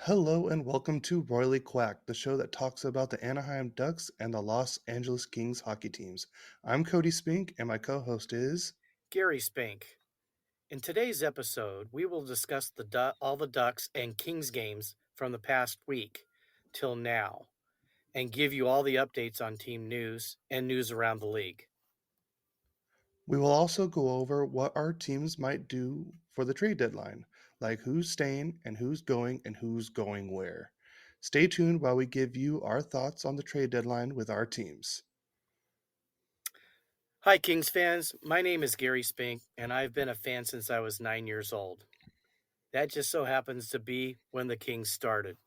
Hello and welcome to Royally Quacked, the show that talks about the Anaheim Ducks and the Los Angeles Kings hockey teams. I'm Cody Spink, and my co-host is. Gary Spink. In today's episode, we will discuss all the Ducks and Kings games from the past week till now and give you all the updates on team news and news around the league. We will also go over what our teams might do for the trade deadline, like who's staying and who's going where. Stay tuned while we give you our thoughts on the trade deadline with our teams. Hi, Kings fans. My name is Gary Spink, and I've been a fan since I was 9 years old. That just so happens to be when the Kings started.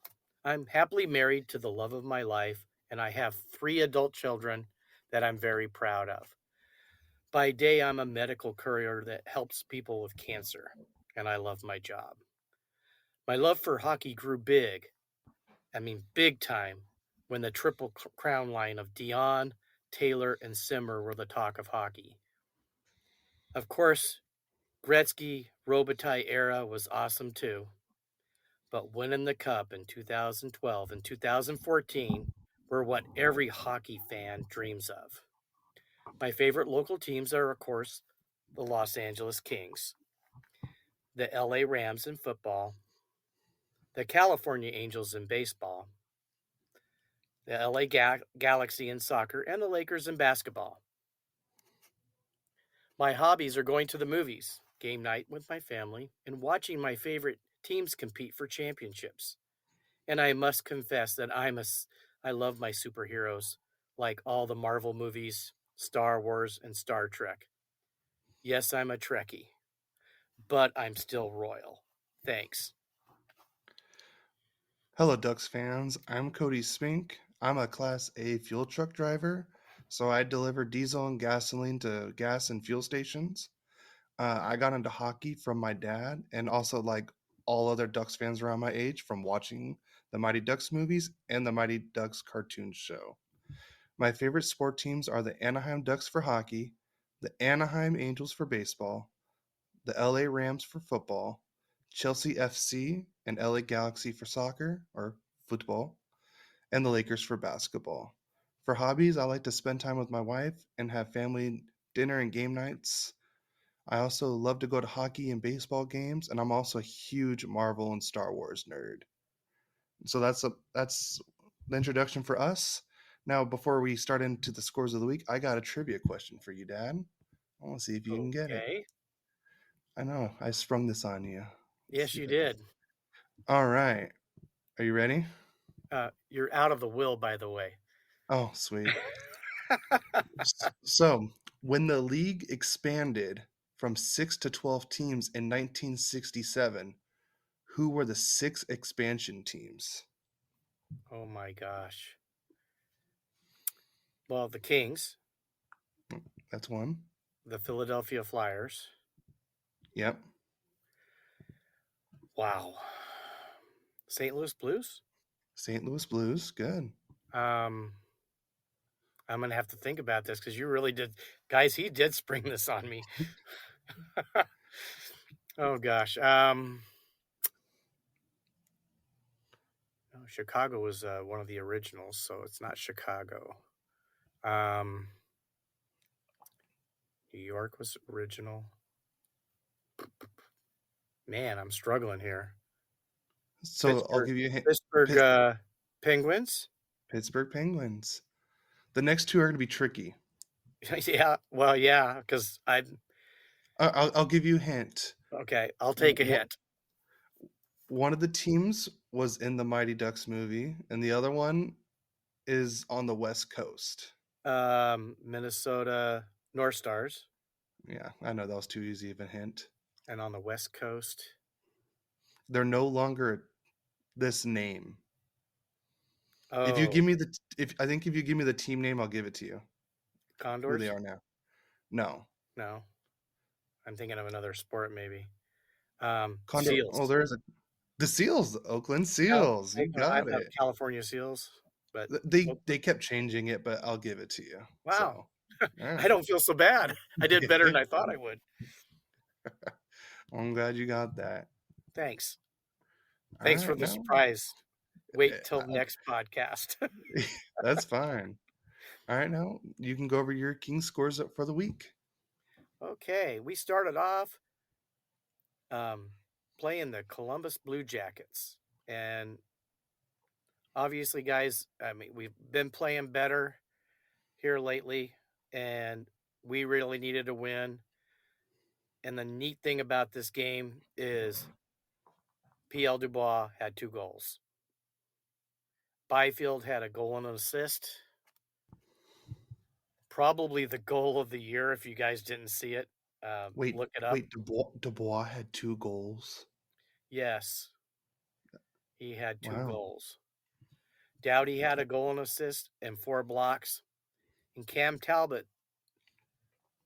I'm happily married to the love of my life, and I have 3 adult children that I'm very proud of. By day, I'm a medical courier that helps people with cancer, and I love my job. My love for hockey grew big time, when the triple crown line of Dion, Taylor, and Simmer were the talk of hockey. Of course, Gretzky, Robitaille era was awesome too, but winning the Cup in 2012 and 2014 were what every hockey fan dreams of. My favorite local teams are, of course, the Los Angeles Kings, the LA Rams in football, the California Angels in baseball, the LA Galaxy in soccer, and the Lakers in basketball. My hobbies are going to the movies, game night with my family, and watching my favorite teams compete for championships. And I must confess that I love my superheroes, like all the Marvel movies, Star Wars, and Star Trek. Yes, I'm a Trekkie, but I'm still royal. Thanks. Hello, Ducks fans. I'm Cody Spink. I'm a Class A fuel truck driver, so I deliver diesel and gasoline to gas and fuel stations. I got into hockey from my dad, and also like all other Ducks fans around my age, from watching the Mighty Ducks movies and the Mighty Ducks cartoon show. My favorite sport teams are the Anaheim Ducks for hockey, the Anaheim Angels for baseball, the LA Rams for football, Chelsea FC and LA Galaxy for soccer or football, and the Lakers for basketball. For hobbies, I like to spend time with my wife and have family dinner and game nights. I also love to go to hockey and baseball games, and I'm also a huge Marvel and Star Wars nerd. So that's the introduction for us. Now, before we start into the scores of the week, I got a trivia question for you, Dad. I want to see if you can get it. Okay. I know I sprung this on you. Let's Yes, see you if I can. did. All right, are you ready? You're out of the will, by the way. Oh, sweet. So, when the league expanded from 6 to 12 teams in 1967, who were the six expansion teams? Oh my gosh. Well, the Kings, That's one. the Philadelphia Flyers. Yep. Wow. St. Louis Blues? St. Louis Blues. Good. Um, I'm gonna have to think about this because you really did, guys. He did spring this on me. Oh gosh. No, Chicago was one of the originals, so it's not Chicago. Um, New York was original. Man, I'm struggling here. So I'll Pittsburgh, give you a hint. Pittsburgh Penguins. Pittsburgh Penguins. The next two are going to be tricky. Yeah, well, yeah, because I. I'll give you a hint. Okay, I'll take a hint. One of the teams was in the Mighty Ducks movie, and the other one is on the West Coast. Minnesota North Stars, Yeah, I know that was too easy of a hint. and on the West Coast, They're no longer this name. If you oh, give me the if I think if you give me the team name, I'll give it to you. Who they Condors. are now. No. No, I'm thinking of another sport, maybe. Condor. Oh, Seals. there is a the Seals, the Oakland No, Seals. You I got have it. California Seals, but They kept changing it, but I'll give it to you. wow, So, all I right. don't feel so bad. I did better than I thought I would. I'm glad you got that. Thanks. All Thanks for right, the now surprise. Wait till I- next podcast. that's fine. All right, now you can go over your king scores up for the week. Okay, we started off um, playing the Columbus Blue Jackets. And obviously, guys, I mean, we've been playing better here lately, and we really needed a win. And the neat thing about this game is PL Dubois had 2 goals. Byfield had a goal and an assist. Probably the goal of the year if you guys didn't see it. Wait, Look it up. wait. Dubois had 2 goals. Yes, he had two Wow. goals. Dowdy had a goal and assist and 4 blocks. And Cam Talbot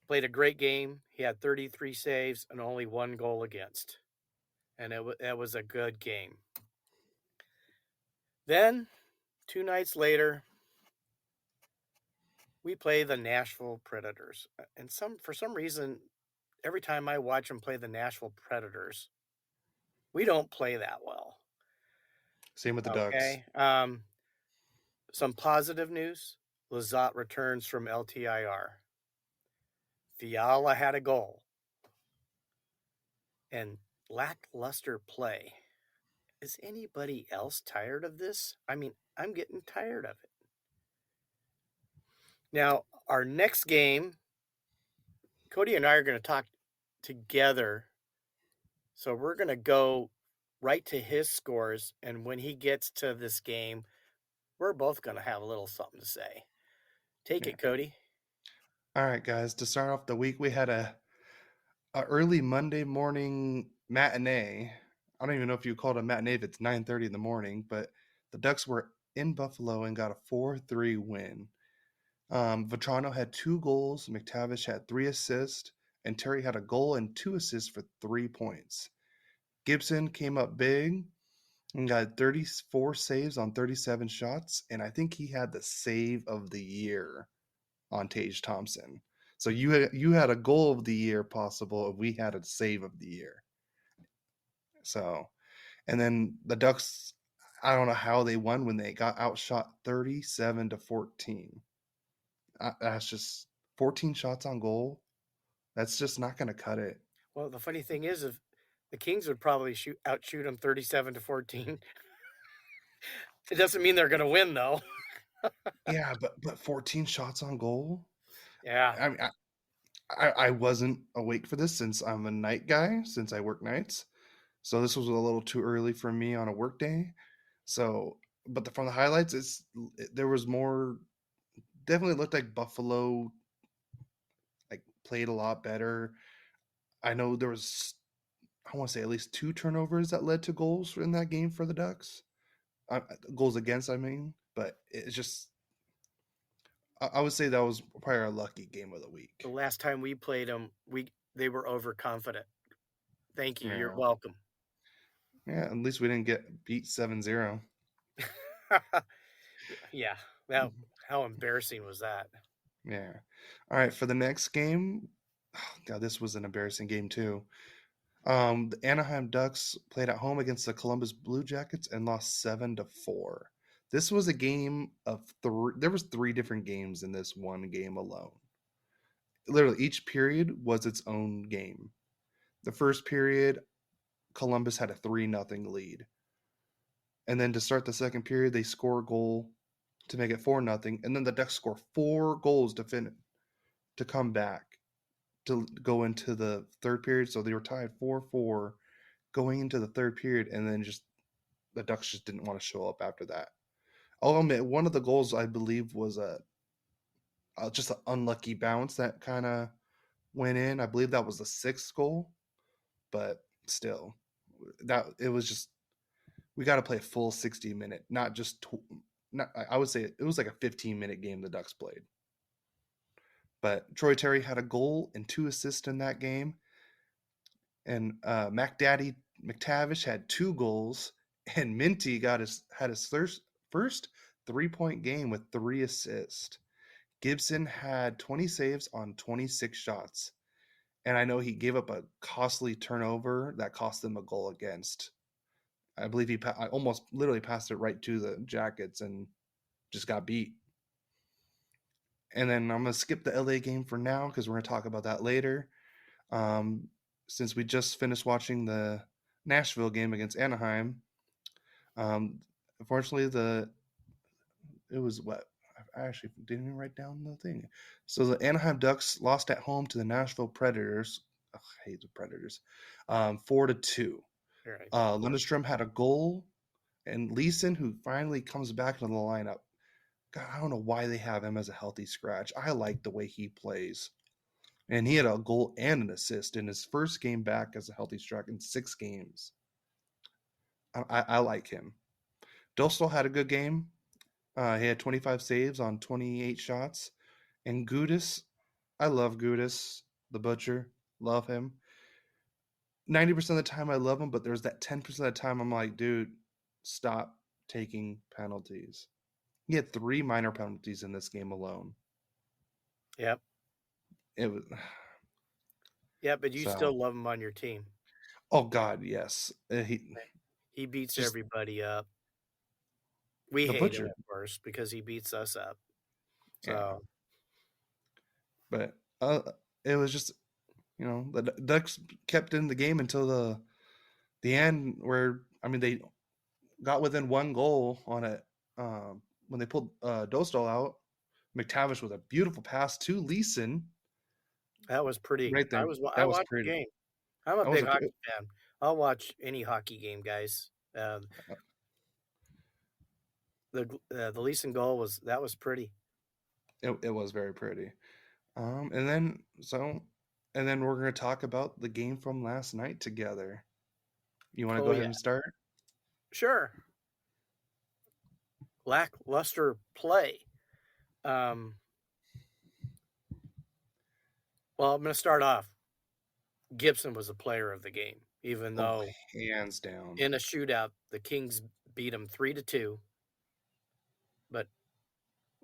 played a great game. He had 33 saves and only 1 goal against. And it was a good game. Then, 2 nights later, we play the Nashville Predators. And for some reason, every time I watch them play the Nashville Predators, we don't play that well. Same with the Ducks. Okay. Some positive news. Lazat returns from LTIR. Fiala had a goal. And lackluster play. Is anybody else tired of this? I mean, I'm getting tired of it. Now, our next game, Cody and I are going to talk together. So we're going to go right to his scores. And when he gets to this game, we're both going to have a little something to say. Take Yeah. it, Cody. All right, guys. To start off the week, we had a early Monday morning matinee. I don't even know if you call it a matinee if it's 9:30 in the morning, but the Ducks were in Buffalo and got a 4-3 win. Vetrano had 2 goals, McTavish had 3 assists, and Terry had a goal and 2 assists for 3 points. Gibson came up big and got 34 saves on 37 shots, and I think he had the save of the year on Tage Thompson. So you had a goal of the year possible if we had a save of the year. So, and then the Ducks, I don't know how they won when they got outshot 37-14. That's just 14 shots on goal. That's just not going to cut it. Well, the funny thing is, if the Kings would probably outshoot them 37-14. It doesn't mean they're going to win, though. Yeah, but 14 shots on goal. Yeah. I mean, I wasn't awake for this since I'm a night guy since I work nights. So this was a little too early for me on a work day. So, but from the highlights, there was more. Definitely looked like Buffalo like played a lot better. I know there was, I want to say, at least 2 turnovers that led to goals in that game for the Ducks. Goals against, I mean, but it's just I would say that was probably our lucky game of the The week. last time we played them, they were overconfident. Thank you. You're Yeah, welcome. yeah. At least we didn't get beat 7-0. Yeah. That how embarrassing was that? Yeah. All right, for the next game, oh, God, this was an embarrassing game too. The Anaheim Ducks played at home against the Columbus Blue Jackets and lost 7-4. This was a game of three. There was 3 different games in this one game alone. Literally, each period was its own game. The first period, Columbus had a 3-0 lead, and then to start the second period, they score a goal to make it 4-0, and then the Ducks score 4 goals to come back to go into the third period. So they were tied 4-4 going into the third period, and then just the Ducks just didn't want to show up after that. I'll admit one of the goals I believe was just an unlucky bounce that kind of went in. I believe that was the 6th goal, but still, that it was just we got to play a full 60-minute, not just not. I would say it was like a 15-minute game the Ducks played. But Troy Terry had a goal and 2 assists in that game, and McTavish had 2 goals, and Minty had his first 3-point game with 3 assists. Gibson had 20 saves on 26 shots, and I know he gave up a costly turnover that cost them a goal against. I believe I almost literally passed it right to the Jackets and just got beat. And then I'm gonna skip the LA game for now because we're gonna talk about that later. Um, since we just finished watching the Nashville game against Anaheim, unfortunately it was what I actually didn't even write down the thing. So the Anaheim Ducks lost at home to the Nashville Predators. Ugh, I hate the Predators. 4-2. All right. Lundestrom had a goal, and Leeson, who finally comes back into the lineup. God, I don't know why they have him as a healthy scratch. I like the way he plays. And he had a goal and an assist in his first game back as a healthy scratch in 6 games. I like him. Dostal had a good game. He had 25 saves on 28 shots. And Gudis, I love Gudis, the butcher. Love him. 90% of the time I love him, but there's that 10% of the time I'm like, dude, stop taking penalties. He had 3 minor penalties in this game alone. Yep. It was Yeah, but you so. still love him on your team. Oh God, yes. He beats Just everybody up. We the hate him, butcher. of course, because he beats us up. Yeah, So, but it was just the Ducks kept in the game until the end, where I mean they got within 1 goal on it when they pulled Dostal out. McTavish with a beautiful pass to Leeson that was pretty. right there. I That was watched the pretty. game. I'm a That was big a hockey fan. I'll watch any hockey game, guys. The Leeson goal was pretty. it was very pretty. And then we're gonna talk about the game from last night together. You want to go Oh ahead yeah, and start? sure. Lackluster play. Um, well, I'm going to start off. Gibson was the player of the game, even Oh, though hands down. in a shootout the Kings beat him 3-2. But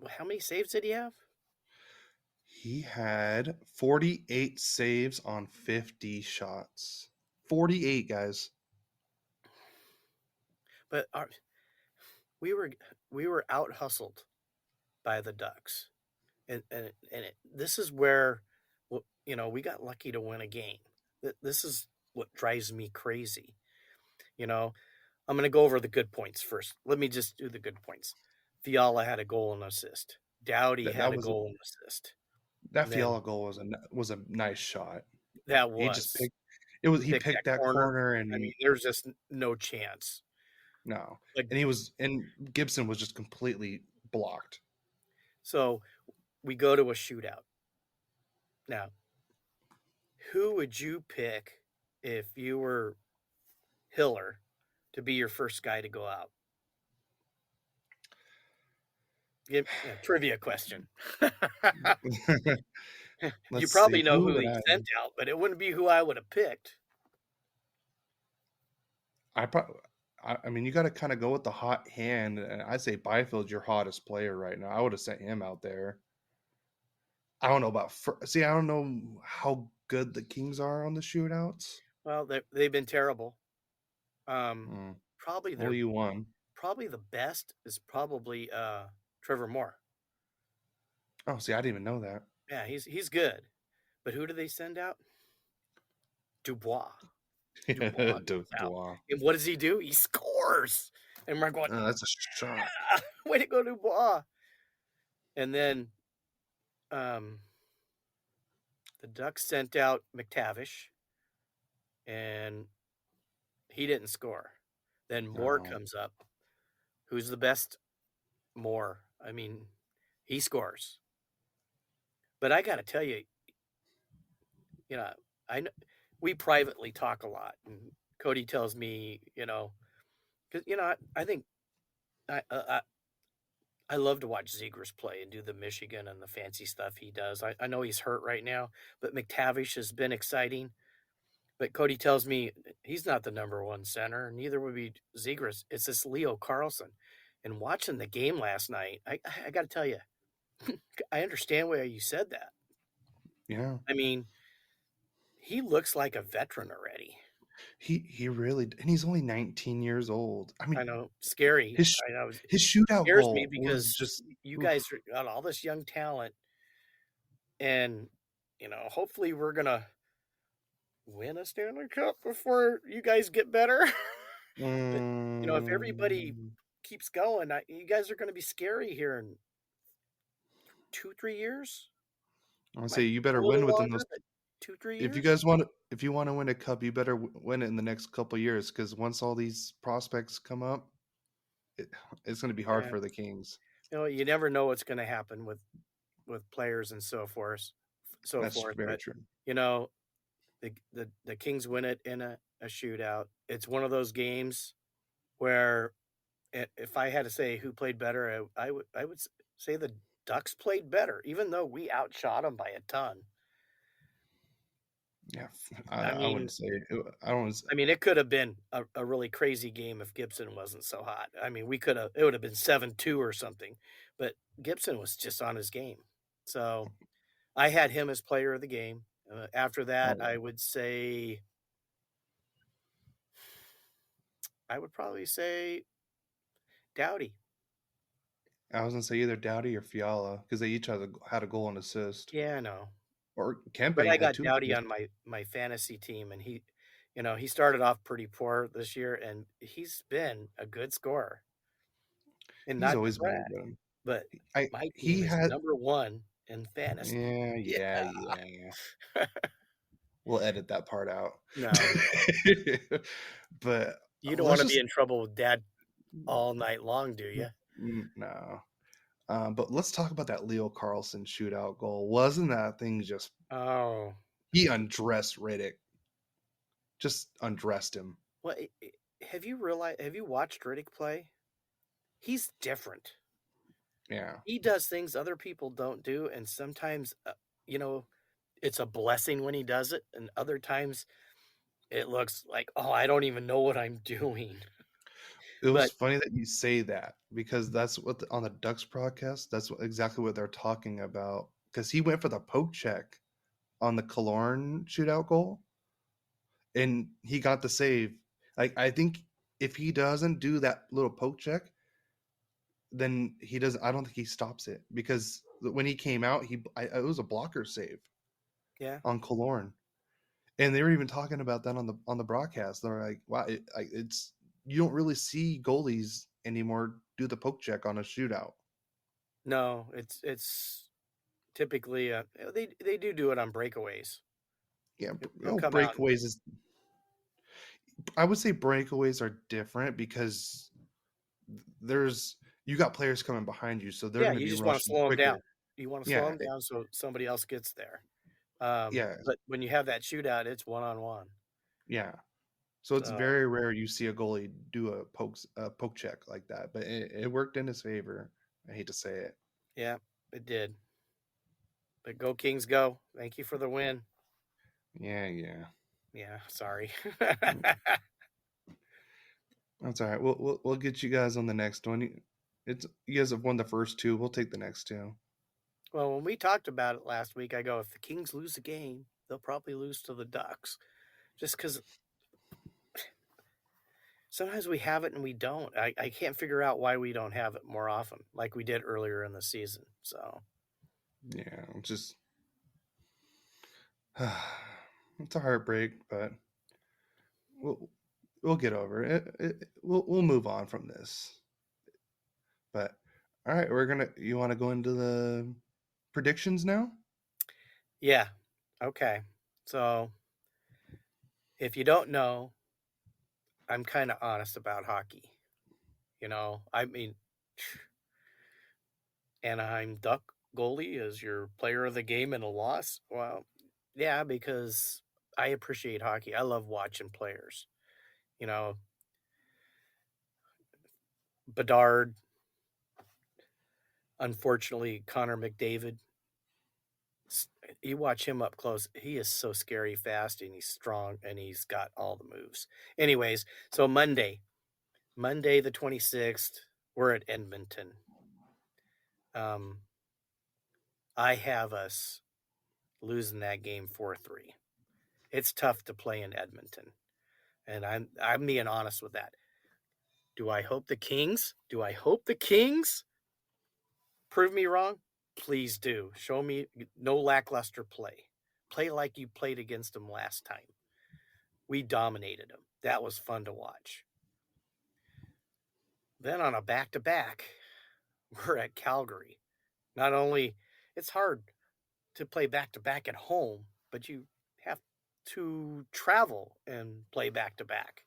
how many saves did he have? He had 48 saves on 50 shots. 48, guys. But we were we were out hustled by the Ducks, this is where we got lucky to win a game. This is what drives me crazy. You know, I'm going to go over the good points first. Let me just do the good points. Fiala had a goal and assist. Dowdy That had that a was goal and assist. that And then Fiala goal was a nice shot. that He just was picked it was he he picked that picked that corner. corner I mean, and there's just no chance. no. Like And Gibson was just completely blocked. so, we go to a shootout. Now, who would you pick if you were Hiller to be your first guy to go out? Trivia question. You Let's see, probably know who who would he sent out, but it wouldn't be who I would have picked. I mean, you got to kind of go with the hot hand, and I say Byfield's your hottest player right now. I would have sent him out there. I don't know about see. I don't know how good the Kings are on the shootouts. Well, they've been terrible. Um, Mm. probably Well, their you won. probably the best is probably Trevor Moore. Oh, see, I didn't even know that. Yeah, he's good. But who do they send out? Dubois. Dubois goes out. Dubois. And what does he do? He scores. And we're going, That's a shot. yeah, way to go, Dubois. And then um, the Ducks sent out McTavish, and he didn't score. Then Moore No. comes up. Who's the best? Moore. I mean, he scores. But I got to tell you, you know, I know we privately talk a lot, and Cody tells me, because I think I love to watch Zegers play and do the Michigan and the fancy stuff he does. I know he's hurt right now, but McTavish has been exciting. But Cody tells me he's not the number one center, neither would be Zegers. It's this Leo Carlson. And watching the game last night, I got to tell you, I understand why you said that. Yeah. I mean, he looks like a veteran already. He really and he's only 19 years old. I I mean, know, scary. his sh I know, his shootout scares me goal was because just you oof. guys got all this young talent, and hopefully we're gonna win a Stanley Cup before you guys get better. But if everybody Mm, keeps going, you guys are going to be scary here in 2, 3 years. I wanna say Might you a better win little within those longer, but 2, 3 if you years. guys wanna if you wanna win a cup, you better win it in the next couple years. Because once all these prospects come up, it it's gonna be hard Yeah, for the Kings. you never know what's going to happen with players and so That's forth. very But true. you know, the Kings win it in a shootout. It's one of those games where if I had to say who played better, I would say the Ducks played better, even though we outshot them by a ton. Yeah, I I mean, wouldn't say it I don't s it could have been a really crazy game if Gibson wasn't so hot. It would have been 7-2 or something, but Gibson was just on his game. So I had him as player of the game. After that, oh, I would probably say Dowdy. I was gonna say either Doughty or Fiala because they each had a goal and assist. Yeah, I know. Or But Kempe I had got 2 Dowdy assists. on my fantasy team, and he started off pretty poor this year, and he's been a good scorer. And He's not to always been brag, a good one. but I my he team is had number 1 in fantasy. yeah, Yeah. yeah, yeah, yeah. We'll edit that part out. No, But you don't let's wanna be just in trouble with dad all night long, do you? no. But let's talk about that Leo Carlson shootout goal. Wasn't that thing just Oh, he undressed Riddick, just undressed him. well, have you watched Riddick play? He's different. Yeah. He does things other people don't do, and sometimes, you know, it's a blessing when he does it, and other times it looks like, "Oh, I don't even know what I'm doing." It was But funny that you say that because that's what on the Ducks broadcast, that's exactly what they're talking about. Because he went for the poke check on the Killorn shootout goal, and he got the save. Like I think if he doesn't do that little poke check, then he doesn't. I don't think he stops it because when he came out, it was a blocker save yeah, on Killorn, and they were even talking about that on the broadcast. They're like, "Wow, it's you don't really see goalies anymore do the poke check on a shootout." no, it's typically, they do it on breakaways. Yeah, He'll come out and breakaways is. I would say breakaways are different because there's you got players coming behind you, so they're yeah, going to you be just wanna rushing slow him down. quicker. You wanna slow Yeah, him down so somebody else gets there. yeah, But when you have that shootout, it's one-on-one. yeah. So it's So, very rare you see a goalie do a poke check like that, but it worked in his favor. I hate to say it. yeah, it did. But go Kings go. Thank you for the win. Yeah, yeah. Yeah, sorry. That's all right. We'll get you guys on the next one. It's you guys have won the first two. We'll take the next two. Well, when we talked about it last week, I go, "If the Kings lose a game, they'll probably lose to the Ducks." Just because sometimes we have it and we don't. I can't figure out why we don't have it more often like we did earlier in the season. So, Yeah, just it's a heartbreak, but we'll we'll get over it. We'll move on from this. But all right, you want to go into the predictions now? yeah. Okay. So, if you don't know, I'm kinda honest about hockey, I mean, Anaheim Duck goalie is your player of the game in a loss? Well, yeah, because I appreciate hockey. I love watching players. You know, Bedard, unfortunately, Connor McDavid. You watch him up close. He is so scary fast and he's strong and he's got all the moves. Anyways, so Monday the 26th, we're at Edmonton. Um, I have us losing that game 4-3. It's tough to play in Edmonton. and I'm being honest with that. Do I hope the Kings? Do I hope the Kings prove me wrong? Please do. Show me no lackluster play. Play like you played against them last time. We dominated them. That was fun to watch. Then on a back to back, we're at Calgary. Not only it's hard to play back to back at home, but you have to travel and play back to back.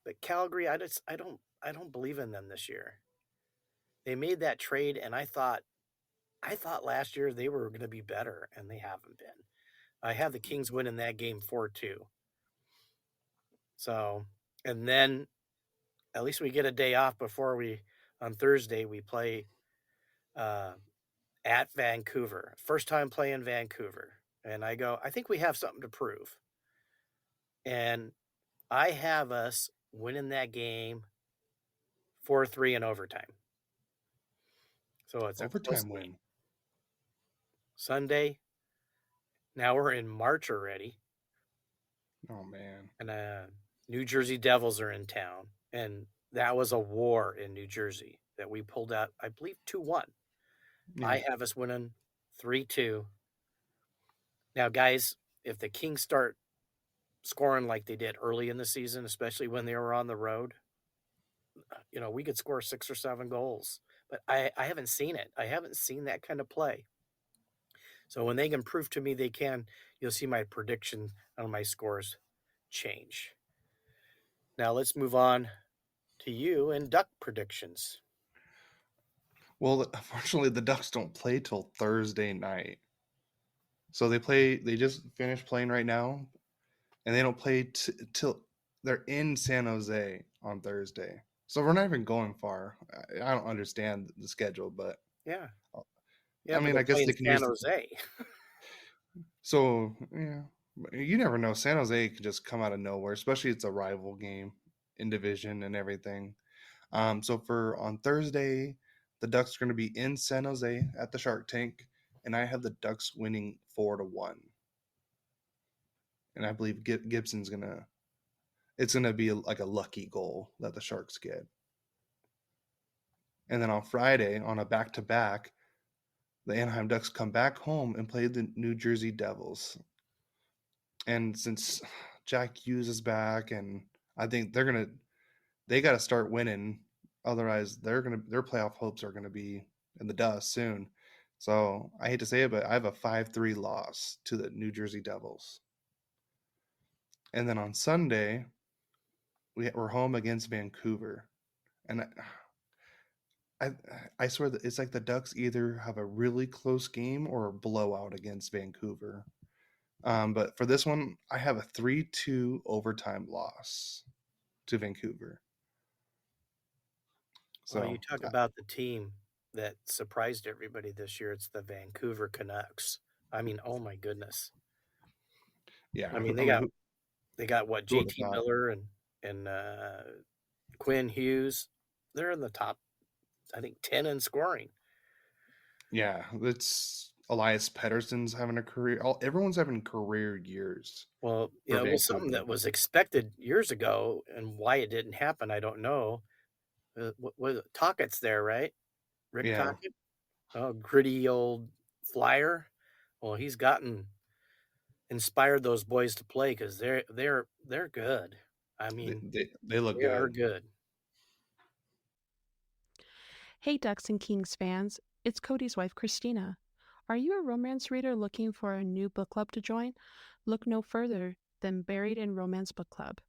But Calgary, I don't believe in them this year. They made that trade, and I thought last year they were going to be better, and they haven't been. I have the Kings winning that game 4-2. So, and then at least we get a day off before we on Thursday we play uh, at Vancouver. First time playing Vancouver, and I think we have something to prove, and I have us winning that game 4-3 in overtime. So it's a close Overtime game. win. Sunday. Now we're in March already, Oh man. and New Jersey Devils are in town, and that was a war in New Jersey that we pulled out, I believe, 2-1. Yeah. I have us winning 3-2. Now, guys, if the Kings start scoring like they did early in the season, especially when they were on the road, we could score 6 or 7 goals. But I haven't seen it. I haven't seen that kind of play. So when they can prove to me they can, you'll see my prediction on my scores change. Now let's move on to you and Duck predictions. Well, unfortunately, the Ducks don't play till Thursday night. So they just finished playing right now, and they don't play till they're in San Jose on Thursday. So we're not even going far. I don't understand the schedule, but Yeah. uh, Yeah, I but mean, they're I guess playing they can San use. Jose. So yeah, you never know. San Jose could just come out of nowhere, especially it's a rival game in division and everything. So for on Thursday, the Ducks are going to be in San Jose at the Shark Tank, and I have the Ducks winning 4-1. And I believe Gibson's gonna. It's gonna be like a lucky goal that the Sharks get. And then on Friday, on a back to back, the Anaheim Ducks come back home and play the New Jersey Devils. And since Jack Hughes is back, and I think they got to start winning, otherwise their playoff hopes are gonna be in the dust soon. So I hate to say it, but I have a 5-3 loss to the New Jersey Devils. And then on Sunday, we're home against Vancouver, and I I swear that it's like the Ducks either have a really close game or a blowout against Vancouver. But for this one, I have a 3-2 overtime loss to Vancouver. Well, you So talk about the team that surprised everybody this year. It's the Vancouver Canucks. I mean, oh my goodness. I yeah, mean, I they mean, got they got what, who would have JT thought? Miller and Quinn Hughes. They're in the top, I think, 10 in scoring. Yeah, it's Elias Pettersson's having a career. Everyone's having career years Well, for it was something Vancouver. that was expected years ago, and why it didn't happen, I don't know. What was it? Tockett's there, right? Rick Yeah, Tocchet? Oh, gritty old flyer. Well, he's gotten inspired those boys to play because they're good. I they mean, they, they look they are good. good. Hey, Ducks and Kings fans, it's Cody's wife, Christina. Are you a romance reader looking for a new book club to join? Look no further than Buried in Romance Book Club.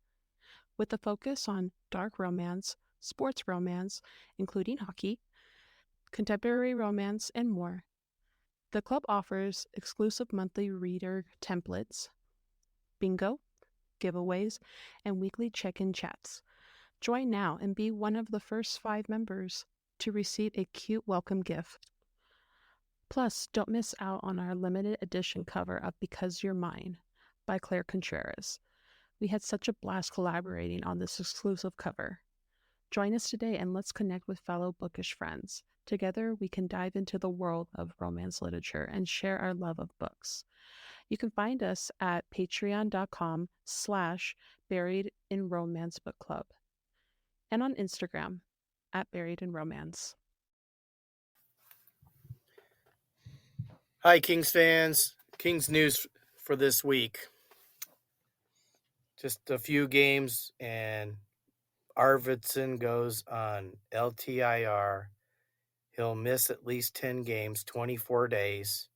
With a focus on dark romance, sports romance, including hockey, contemporary romance, and more, the club offers exclusive monthly reader templates, bingo, giveaways, and weekly check in chats. Join now and be one of the first 5 members to receive a cute welcome gift. Plus, don't miss out on our limited edition cover of Because You're Mine by Claire Contreras. We had such a blast collaborating on this exclusive cover. Join us today and let's connect with fellow bookish friends. Together, we can dive into the world of romance literature and share our love of books. You can find us at patreon.com/buried in Romance Book Club, and on Instagram at Buried in Romance. Hi, Kings fans. Kings news for this week. Just a few games, and Arvidsson goes on LTIR. He'll miss at least 10 games, 24 days.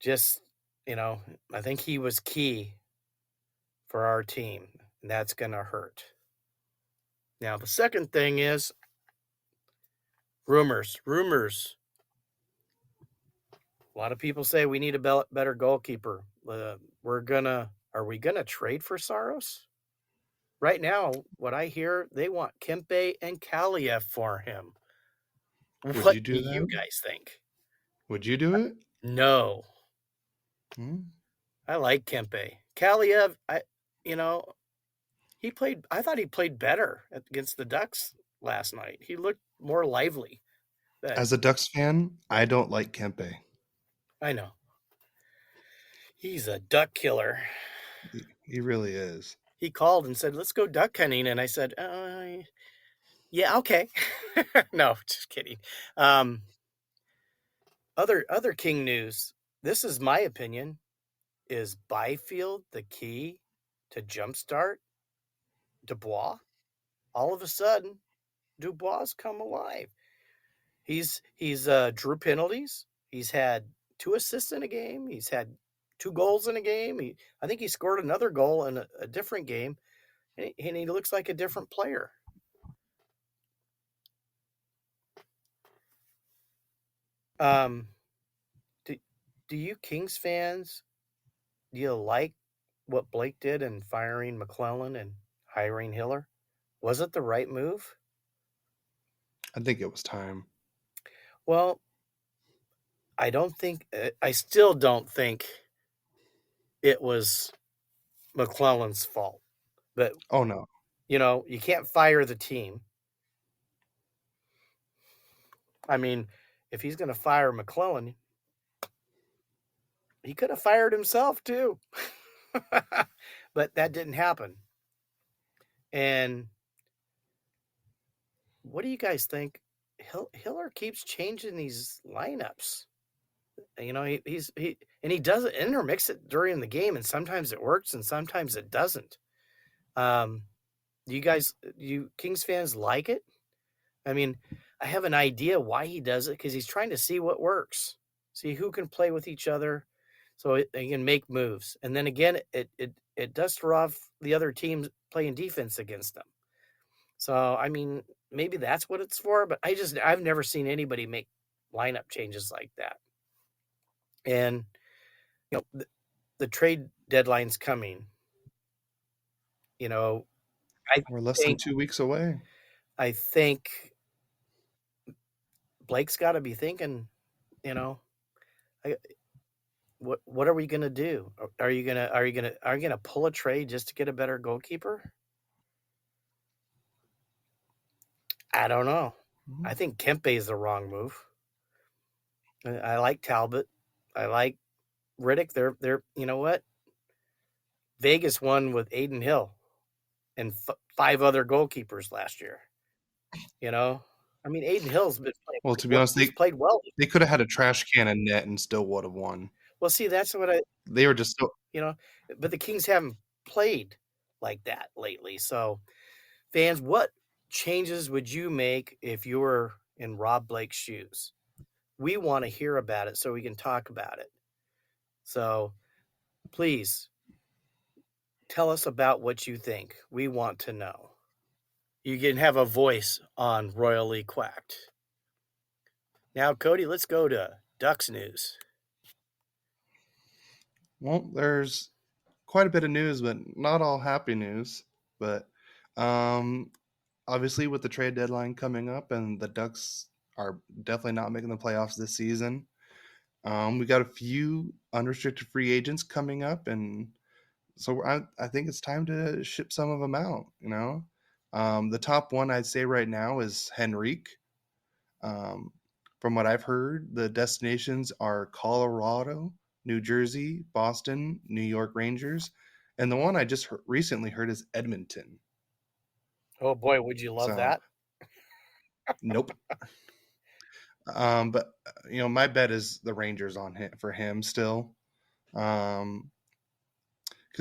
Just, I think he was key for our team, and that's going to hurt. Now, the second thing is rumors. A lot of people say we need a better goalkeeper. Are we gonna trade for Saros? Right now, what I hear, they want Kempe and Kaliev for him. Would What you do do you that? guys think? Would you do it? No, Hmm? I like Kempe. Kaliev, you know, he played. I thought he played better against the Ducks last night. He looked more lively. As a Ducks fan, I don't like Kempe. I know he's a duck killer. He really is. He called and said, "Let's go duck hunting," and I said, "Yeah, okay." No, just kidding. Other King news. This is my opinion. Is Byfield the key to jumpstart Dubois? All of a sudden, Dubois come alive. He's drew penalties. He's had 2 assists in a game. He's had 2 goals in a game. I think he scored another goal in a different game, and he looks like a different player. Do you Kings fans, do you like what Blake did in firing McClellan and hiring Hiller? Was it the right move? I think it was time. Well, I still don't think it was McClellan's fault. But, Oh no. you can't fire the team. I mean, if he's going to fire McClellan, he could have fired himself too. But that didn't happen. And what do you guys think? Hiller keeps changing these lineups. He does it, intermix it during the game, and sometimes it works and sometimes it doesn't. Do you Kings fans like it? I mean, I have an idea why he does it, because he's trying to see what works, see who can play with each other, so they can make moves. And then again, it does throw off the other teams playing defense against them. So I mean, maybe that's what it's for. But I've never seen anybody make lineup changes like that. And the trade deadline's coming. I We're less than think 2 weeks away. I think Blake's got to be thinking, you know, I, what are we gonna do? Are you gonna pull a trade just to get a better goalkeeper? I don't know. I Mhm. think Kempe is the wrong move. I like Talbot. I like Riddick. They're you know what? Vegas won with Aiden Hill and 5 other goalkeepers last year. I mean, Aiden Hill's been playing Well, pretty to be well. honest, He's played well. they could have had a trash can and net and still would have won. Well, see, that's what I They were just so. you know, but the Kings haven't played like that lately. So, fans, what changes would you make if you were in Rob Blake's shoes? We want to hear about it so we can talk about it. So, please tell us about what you think. We want to know. You can have a voice on Royally Quacked. Now, Cody, let's go to Ducks news. Well, there's quite a bit of news, but not all happy news. But um, obviously, with the trade deadline coming up, and the Ducks are definitely not making the playoffs this season. We got a few unrestricted free agents coming up, and so I think it's time to ship some of them out. The top one I'd say right now is Henrique. Um, from what I've heard, the destinations are Colorado, New Jersey, Boston, New York Rangers, And the one I just recently heard is Edmonton. Oh boy, would you love So that? nope. But my bet is the Rangers on him for him still. Because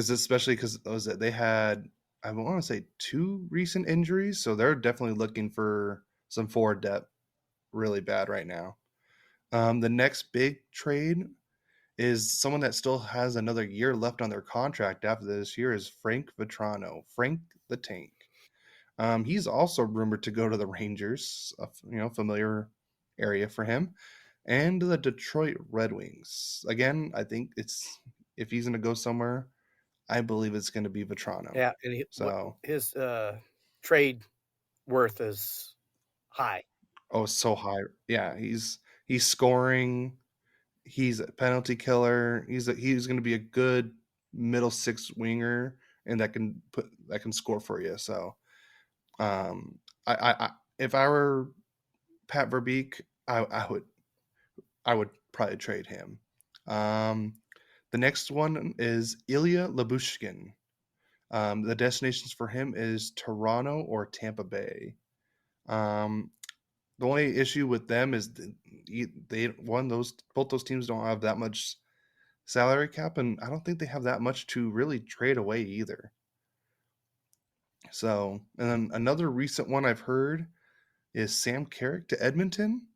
especially because they had, I want to say, two recent injuries, so they're definitely looking for some forward depth really bad right now. The next big trade is someone that still has another year left on their contract after this year is Frank Vetrano, Frank the Tank. He's also rumored to go to the Rangers, familiar area for him, and the Detroit Red Wings. Again, I think it's if he's going to go somewhere, I believe it's going to be Vetrano. Yeah, and what So, his trade worth is high. oh, so high. Yeah, he's scoring. He's a penalty killer. He's going to be a good middle six winger, and that can score for you. So, um, I if I were Pat Verbeek, I would probably trade him. Um, the next one is Ilya Labushkin. The destinations for him is Toronto or Tampa Bay. Um, the only issue with them is both those teams don't have that much salary cap, and I don't think they have that much to really trade away either. So, and then another recent one I've heard is Sam Carrick to Edmonton,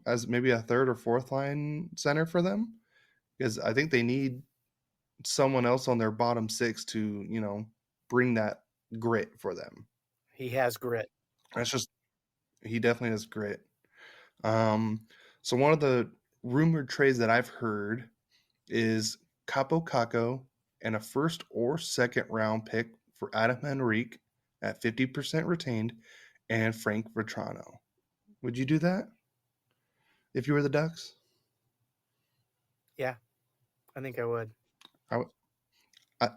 as maybe a third or fourth line center for them, because I think they need someone else on their bottom six to, bring that grit for them. He has grit. That's just he definitely has grit. Um, so one of the rumored trades that I've heard is Capo Caco and a first or second round pick for Adam Henrique at 50% retained and Frank Vetrano. Would you do that if you were the Ducks? Yeah, I think I would. I, I,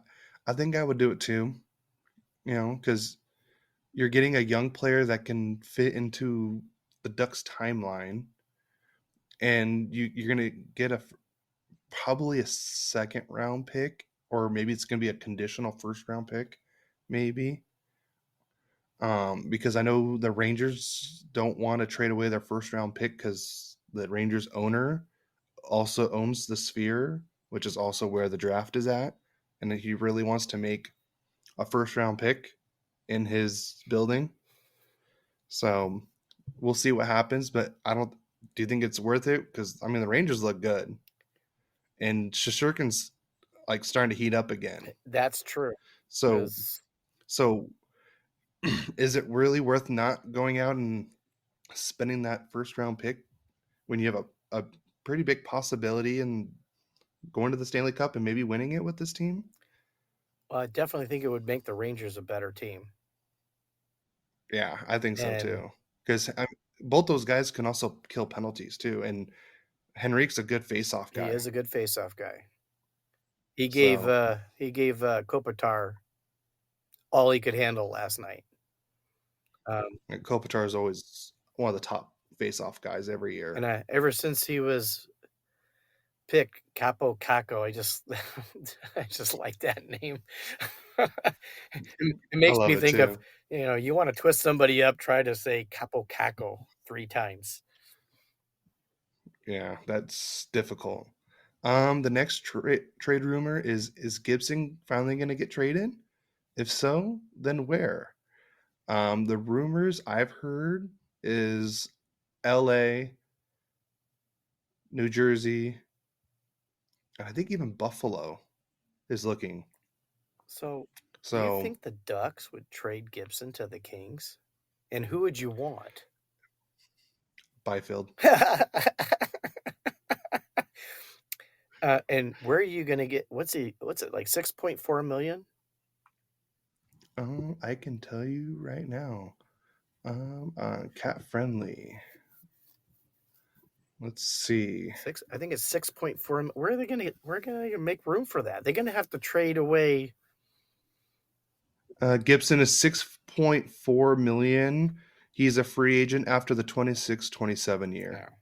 I think I would do it too, because you're getting a young player that can fit into the Ducks timeline, and you're going to get probably a second round pick, or maybe it's going to be a conditional first round pick, maybe. Because I know the Rangers don't want to trade away their first round pick because the Rangers owner also owns the Sphere, which is also where the draft is at, and he really wants to make a first round pick in his building. So we'll see what happens, but I don't. Do you think it's worth it? Because I mean, the Rangers look good, and Shishurkin's like starting to heat up again. That's true. So, Because so is it really worth not going out and spending that first round pick when you have a pretty big possibility in going to the Stanley Cup and maybe winning it with this team? I definitely think it would make the Rangers a better team. Yeah, I think so And too. Because both those guys can also kill penalties too, and Henrique's a good face-off he is guy. a good face-off guy. So He gave Kopitar all he could handle last night. Kopitar is always one of the top face-off guys every And year. ever since he was picked, Capo Caco, I just I just like that name. It I makes love me it think of, too. you want to twist somebody up, try to say Capo Caco 3 times. Yeah, that's difficult. The next trade rumor is Gibson finally going to get traded? If so, then where? The rumors I've heard is L.A., New Jersey, and I think even Buffalo is looking. So, do you So think the Ducks would trade Gibson to the Kings? And who would you want? Byfield. And where are you going to get what's it like 6.4 million? I can tell you right now. Cat friendly. Let's see. I think it's 6.4. Where are they going to make room for that? They're going to have to trade away. Gibson is 6.4 million. He's a free agent after the 26-27 No. year.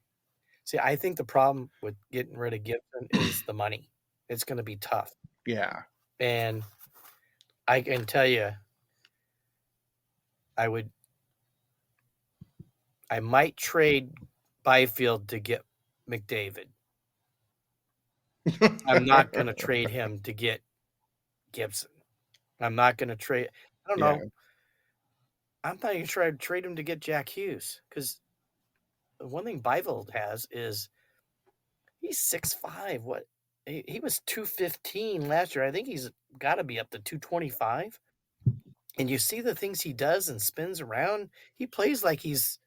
See, I think the problem with getting rid of Gibson is the money. It's going to be tough. Yeah. And I can tell you, I would, I might trade Byfield to get McDavid. I'm not going to trade him to get Gibson. I'm not going to trade. I don't Yeah, know. I'm not going to try to trade him to get Jack Hughes because the one thing Byfield has is he's 6'5". What he was 215 last year. I think he's got to be up to 225. And you see the things he does and spins around. He plays like he's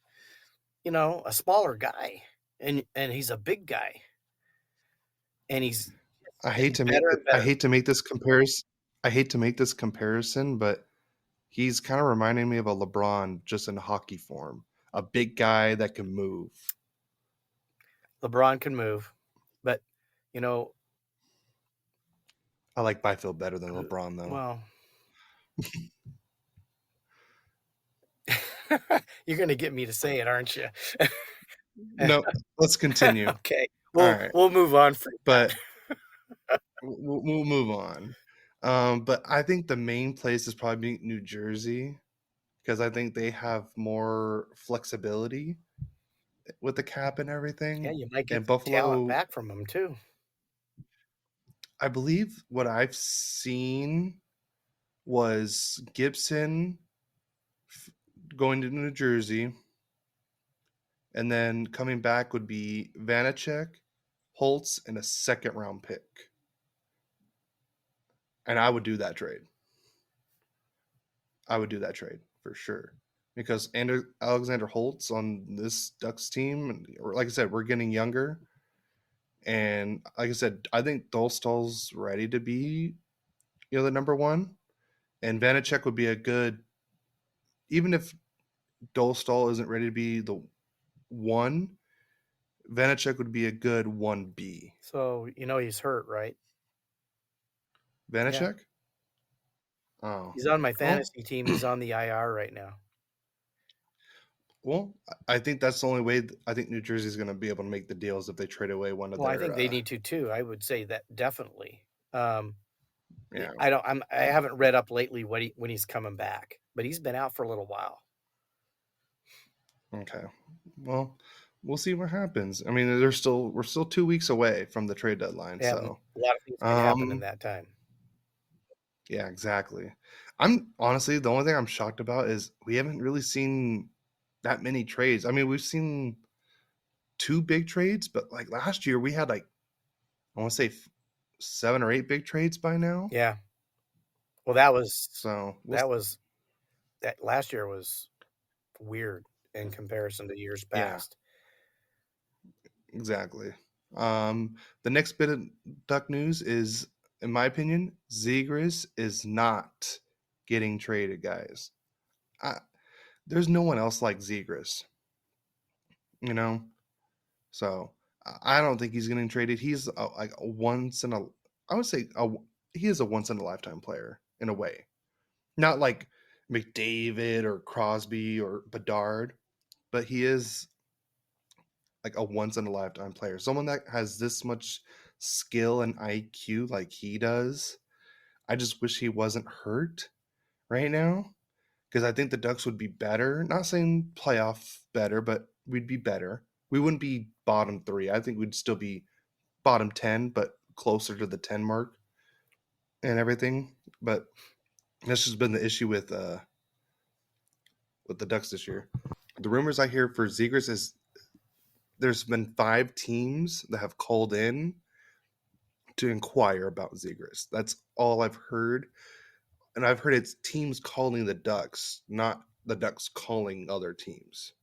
a smaller guy, and he's a big guy, and he's getting better and I better. hate to make this comparison. I hate to make this comparison, but he's kind of reminding me of a LeBron just in hockey form. A big guy that can move. LeBron can move, but you know, I like Byfield better than LeBron though. well, you're going to get me to say it, aren't you? No, let's continue. Okay, All we'll right, we'll move on from but that. we'll move on. But I think the main place is probably New Jersey because I think they have more flexibility with the cap and Yeah, everything. you might get And some talent Buffalo, back from him too. I believe what I've seen was Gibson going to New Jersey, and then coming back would be Vanacek, Holtz, and a second round pick. And I would do that trade. I would do that trade for sure. Because Alexander Holtz on this Ducks team, or like I said, we're getting younger. And like I said, I think Dolstall's ready to be, the number one. And Vanacek would be a good, even if Dolstall isn't ready to be the one, Vanacek would be a good 1B. So he's hurt, right? Yeah, Vanacek? Oh. he's on my Well, fantasy team. He's on the IR right now. well, I think that's the only way I think New Jersey's going to be able to make the deals if they trade away one of Well, I their think they need to too. I would say that definitely. Um, yeah. I haven't read up lately when he's coming back, but he's been out for a little while. Okay. Well, we'll see what happens. I mean, we're still 2 weeks away from the trade deadline, Yeah, so a lot of things can happen in um that time. yeah, exactly. I'm honestly the only thing I'm shocked about is we haven't really seen that many trades. I mean, we've seen two big trades, but like last year we had like I want to say 7 or 8 big trades by now. Yeah. Well, that was So that was that last year was weird in comparison to years yeah, past. exactly. The next bit of Duck news is, in my opinion, Zegras is not getting traded, guys. I, there's no one else like Zegras, you know. So I don't think he's getting traded. He's like a once in a, I would say he is a once in a lifetime player in a way. Not like McDavid or Crosby or Bedard, but he is like a once in a lifetime player. Someone that has this much skill and IQ like he does. I just wish he wasn't hurt right now because I think the Ducks would be better. Not saying playoff better, but we'd be better. We wouldn't be bottom 3. I think we'd still be bottom 10, but closer to the 10 mark and everything. But that's just been the issue with the Ducks this year. The rumors I hear for Zegers is there's been 5 teams that have called in to inquire about Zegers. That's all I've heard. And I've heard it's teams calling the Ducks, not the Ducks calling other teams.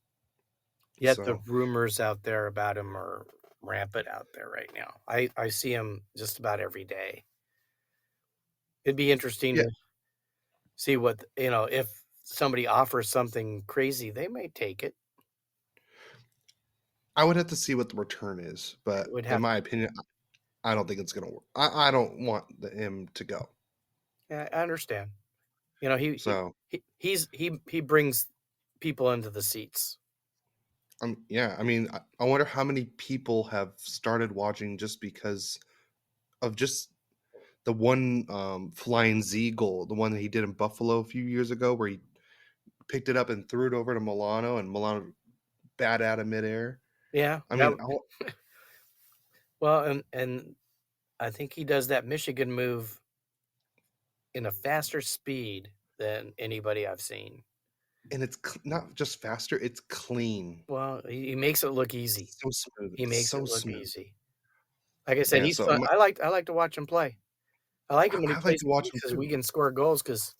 Yet the So, rumors out there about him are rampant out there right now. I see him just about every day. It'd be interesting yeah, to see what if somebody offers something crazy, they may take it. I would have to see what the return is, It but would in have. my opinion, I don't think it's going to work. I don't want him to go. Yeah, I understand. You know, So, he brings people into the seats. yeah, I mean, I wonder how many people have started watching just because of just the one flying Z goal, the one that he did in Buffalo a few years ago, where he picked it up and threw it over to Milano, and Milano bat out of midair. Yeah, I that mean, well, and I think he does that Michigan move in a faster speed than anybody I've seen. and it's not just faster; it's clean. Well, he makes it look easy. It's so smooth. He It's makes so it look smooth. easy. Like I said, Yeah. he's So fun. I like to watch him play. I like him when he I like plays to for watch me him because too. we can score goals. Because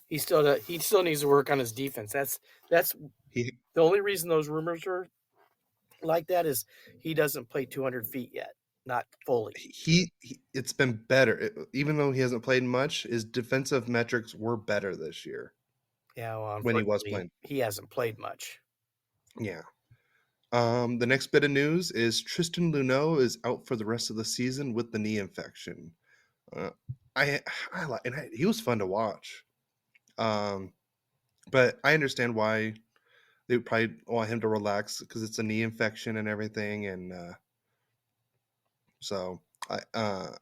he still needs to work on his defense. That's He the only reason those rumors are like that is he doesn't play 200 feet yet, not fully. it's been better. Even though he hasn't played much, his defensive metrics were better this year Yeah, well, when he was unfortunately, playing. he hasn't played much. Yeah. The next bit of news is Tristan Luneau is out for the rest of the season with the knee infection. Uh, I like, and he was fun to watch. Um, but I understand why they would probably want him to relax because it's a knee infection and everything, and so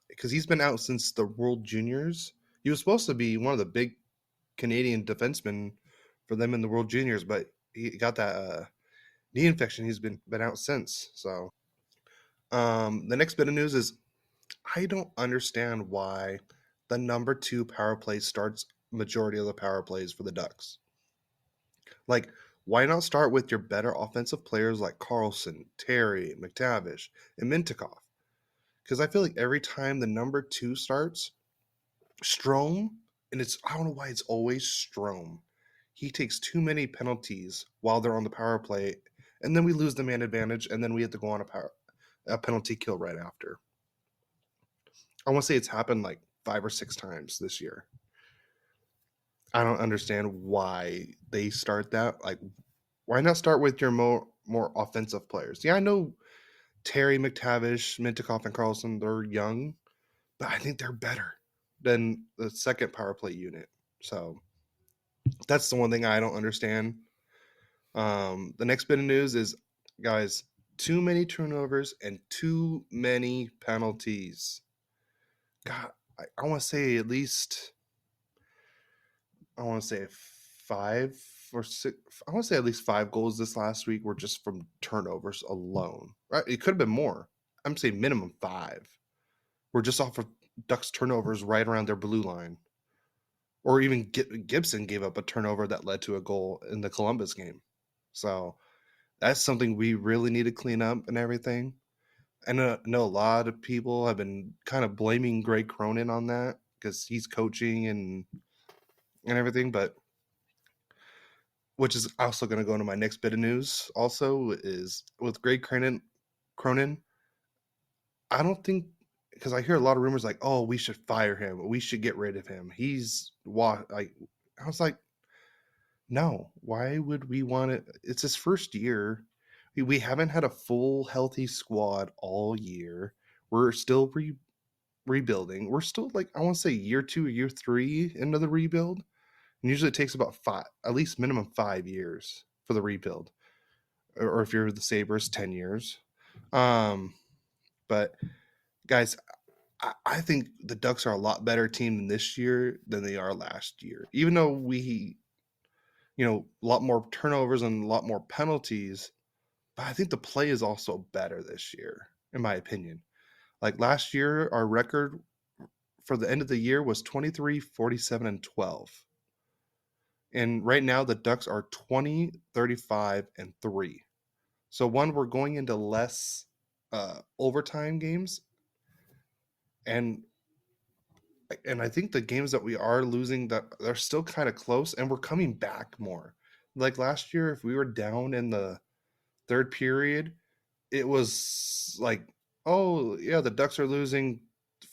because he's been out since the World Juniors. He was supposed to be one of the big Canadian defensemen for them in the World Juniors, but he got that knee infection. He's been out since. So the next bit of news is I don't understand why the number 2 power play starts majority of the power plays for the Ducks. Like, why not start with your better offensive players like Carlson, Terry, McTavish, and Mintikov? Because I feel like every time the number 2 starts, Strome, and I don't know why it's always Strome. He takes too many penalties while they're on the power play, and then we lose the man advantage, and then we have to go on a penalty kill right after. I want to say it's happened like 5 or 6 times this year. I don't understand why they start that. Like, why not start with your more offensive players? Yeah, I know Terry, McTavish, Mintikov, and Carlson, they're young, but I think they're better than the second power play unit. So that's the one thing I don't understand. The next bit of news is, guys, too many turnovers and too many penalties. God, I want to say at least, I want to say 5 or 6. I want to say at least 5 goals this last week were just from turnovers alone. Right? It could have been more. I'm saying minimum 5. We're just off of Ducks turnovers right around their blue line. Or even Gibson gave up a turnover that led to a goal in the Columbus game. So that's something we really need to clean up and everything. I know a lot of people have been kind of blaming Greg Cronin on that because he's coaching and everything, but which is also going to go into my next bit of news. Also, is with Greg Cronin, I don't think because I hear a lot of rumors like, oh, we should fire him, we should get rid of him. He's like, I was like, no, why would we want it? It's his first year. We haven't had a full healthy squad all year. We're still rebuilding. We're still like I want to say year 2 or year 3 into the rebuild. And usually it takes about 5, at least minimum 5 years for the rebuild. Or if you're the Sabres, 10 years. But guys, I think the Ducks are a lot better team this year than they are last year. Even though we, a lot more turnovers and a lot more penalties, but I think the play is also better this year, in my opinion. Like last year, our record for the end of the year was 23, 47, and 12. And right now, the Ducks are 20, 35, and 3. So, one, we're going into less overtime games. And I think the games that we are losing that they're still kind of close and we're coming back more. Like last year, if we were down in the third period, it was like, oh yeah, the Ducks are losing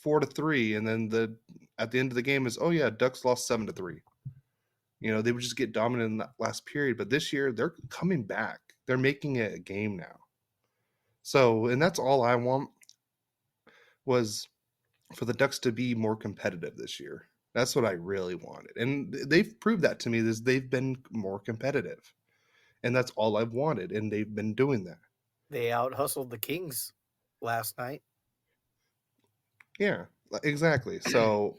4-3, and then at the end of the game is, oh yeah, Ducks lost 7-3. They would just get dominant in that last period. But this year, they're coming back. They're making it a game now. So, and that's all I want was for the Ducks to be more competitive this year. That's what I really wanted. And they've proved that to me is they've been more competitive. And that's all I've wanted. And they've been doing that. They out hustled the Kings last night. Yeah. Exactly. So,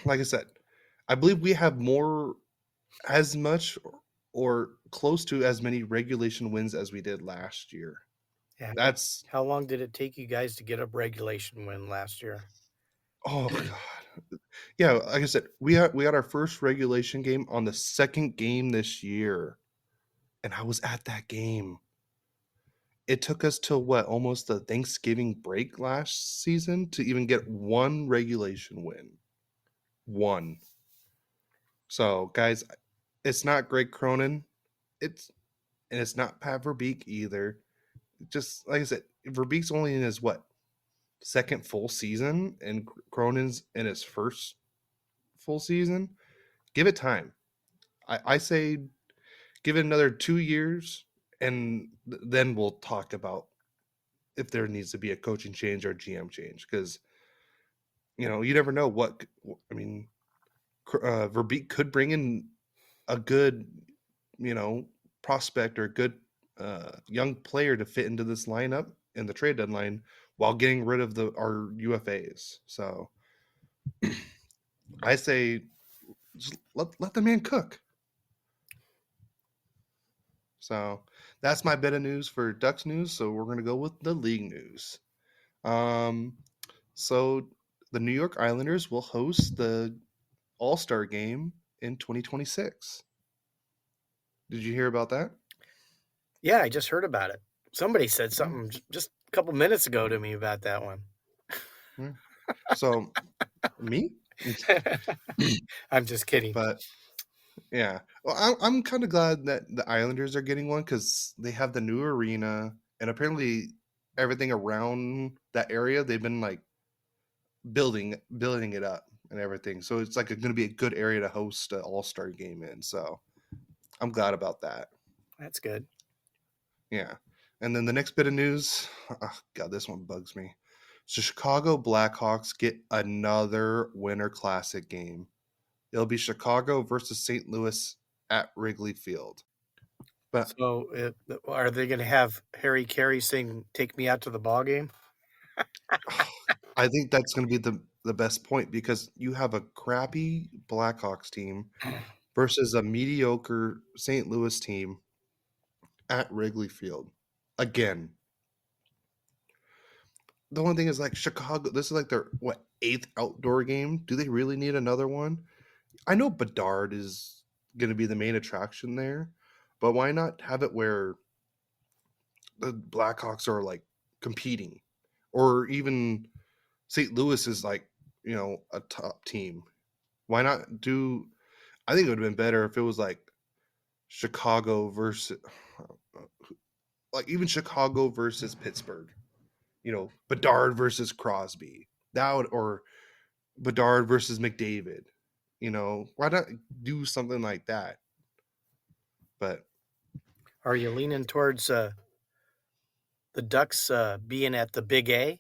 like I said, I believe we have as much or close to as many regulation wins as we did last year. Yeah. That's How long did it take you guys to get a regulation win last year? oh god. Yeah, like I said, we had our first regulation game on the second game this year, and I was at that game. It took us till what, almost the Thanksgiving break last season to even get one regulation win. One. So, guys, it's not Greg Cronin. It's and it's not Pat Verbeek either. Just like I said, Verbeek's only in his what, second full season, and Cronin's in his first full season. Give it time. I say give it another 2 years, and then we'll talk about if there needs to be a coaching change or GM change, because you never know what. I mean, Verbeek could bring in a good, you know, prospect or a good young player to fit into this lineup in the trade deadline while getting rid of our UFAs. So I say just let the man cook. So that's my bit of news for Ducks news. So we're gonna go with the league news. Um, so the New York Islanders will host the All Star game in 2026. Did you hear about that? Yeah, I just heard about it. Somebody said Yeah, something just a couple minutes ago to me about that one. yeah. So me, I'm just kidding. but yeah. Well, I'm kind of glad that the Islanders are getting one because they have the new arena, and apparently everything around that area they've been like building it up and everything. So it's like going to be a good area to host an All Star game in. So I'm glad about that. That's good. Yeah. And then the next bit of news, oh God, this one bugs me. So Chicago Blackhawks get another Winter Classic game. It'll be Chicago versus St. Louis at Wrigley Field. But So, are they going to have Harry Carey sing "Take Me Out to the Ball Game"? I think that's going to be the best point because you have a crappy Blackhawks team versus a mediocre St. Louis team at Wrigley Field. Again, the only thing is like Chicago. This is like their what, eighth outdoor game. Do they really need another one? I know Bedard is going to be the main attraction there, but why not have it where the Blackhawks are like competing, or even St. Louis is like a top team. Why not do? I think it would have been better if it was like Chicago versus, like even Chicago versus Pittsburgh. Bedard versus Crosby. That would, or Bedard versus McDavid. Why not do something like that? But Are you leaning towards the Ducks being at the Big A?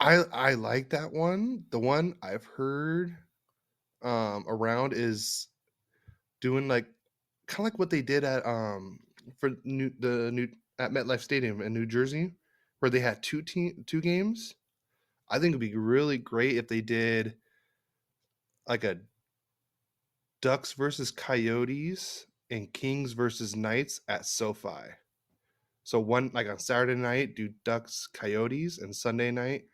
I like that one. The one I've heard around is doing like kind of like what they did at the new at MetLife Stadium in New Jersey, where they had two games. I think it'd be really great if they did like a Ducks versus Coyotes and Kings versus Knights at SoFi. So one like on Saturday night, do Ducks Coyotes, and Sunday night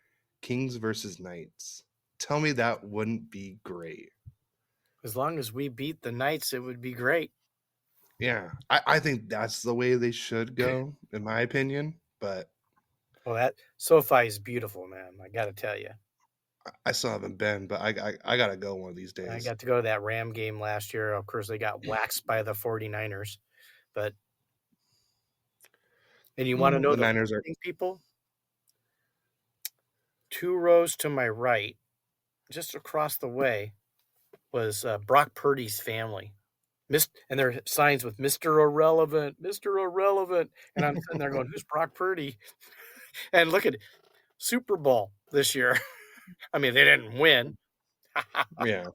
Kings versus Knights. Tell me that wouldn't be great. As long as we beat the Knights, it would be great. Yeah, I think that's the way they should go, in my opinion. But Well, that SoFi is beautiful, man. I got to tell you. I still haven't been. But I gotta go one of these I days. got to go to that Ram game last year. Of course, they got waxed by the 49ers. But, and you want to know The the Niners funny are. thing, people? 2 rows to my right, just across the way, was Brock Purdy's family. And there are signs with Mr. Irrelevant, Mr. Irrelevant. And I'm sitting there going, who's Brock Purdy? And look at Super Bowl this year. I mean, they didn't win. Yeah,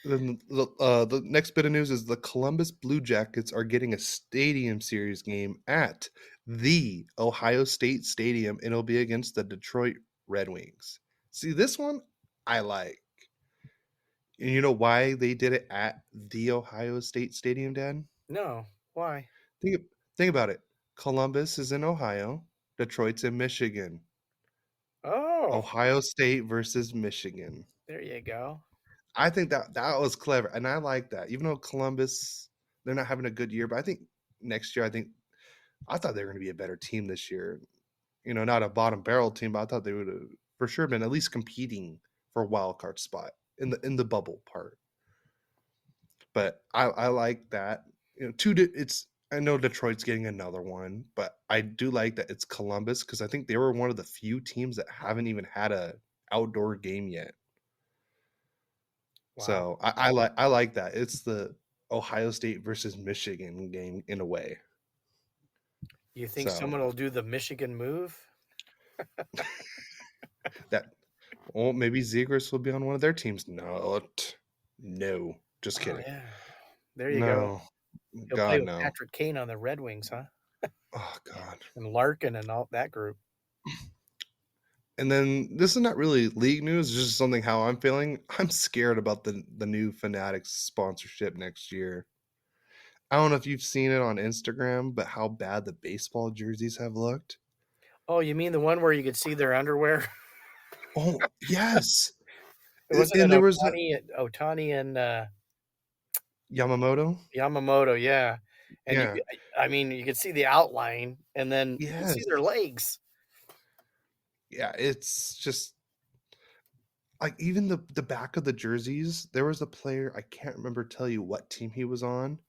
Then the next bit of news is the Columbus Blue Jackets are getting a Stadium Series game at the Ohio State Stadium, and it'll be against the Detroit Red Wings. See, this one I like. And you know why they did it at the Ohio State Stadium, Dan? No, why? Think think about it. Columbus is in Ohio, Detroit's in Michigan. Oh, Ohio State versus Michigan. there you go. I think that was clever, and I like that. Even though Columbus, they're not having a good year, but I think next year, I thought they were going to be a better team this year. You know, not a bottom barrel team, but I thought they would have for sure been at least competing for a wild card spot in the bubble part. But I like that. You know, it's I know Detroit's getting another one, but I do like that it's Columbus because I think they were one of the few teams that haven't even had a outdoor game yet. Wow. So I like that. It's the Ohio State versus Michigan game in a way. You think So someone will do the Michigan move? that well, maybe Zegers will be on one of their teams. No, just Oh kidding. yeah. There you go. No, He'll play God with no. Patrick Kane on the Red Wings, huh? Oh God. And Larkin and all that group. And then this is not really league news, it's just something how I'm feeling. I'm scared about the new Fanatics sponsorship next year. I don't know if you've seen it on Instagram, but how bad the baseball jerseys have looked. Oh, you mean the one where you could see their underwear? Oh, yes. It wasn't And an there was a Otani and Yamamoto. Yamamoto, yeah. And Yeah. I mean, you could see the outline, and then you could see Yes. their legs. Yeah, it's just like even the back of the jerseys, there was a player, I can't remember tell you what team he was on,